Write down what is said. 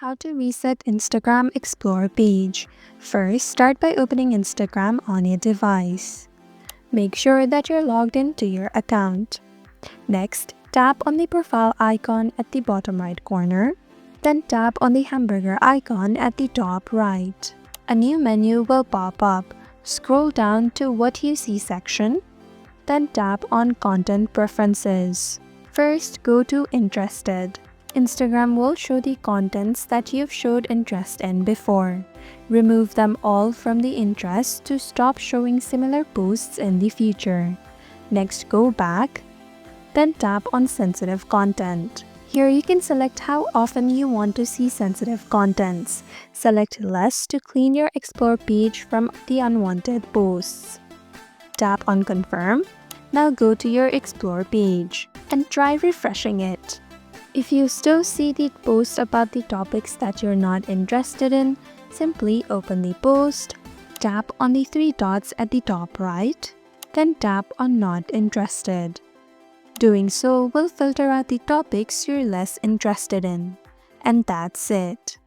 How to reset Instagram Explore page. First, start by opening Instagram on your device. Make sure that you're logged into your account. Next, tap on the profile icon at the bottom right corner. Then tap on the hamburger icon at the top right. A new menu will pop up. Scroll down to What You See section. Then tap on Content Preferences. First, go to Interested. Instagram will show the contents that you've showed interest in before. Remove them all from the interest to stop showing similar posts in the future. Next, go back, then tap on Sensitive Content. Here you can select how often you want to see sensitive contents. Select Less to clean your Explore page from the unwanted posts. Tap on Confirm. Now go to your Explore page and try refreshing it. If you still see the post about the topics that you're not interested in, simply open the post, tap on the three dots at the top right, then tap on Not Interested. Doing so will filter out the topics you're less interested in. And that's it.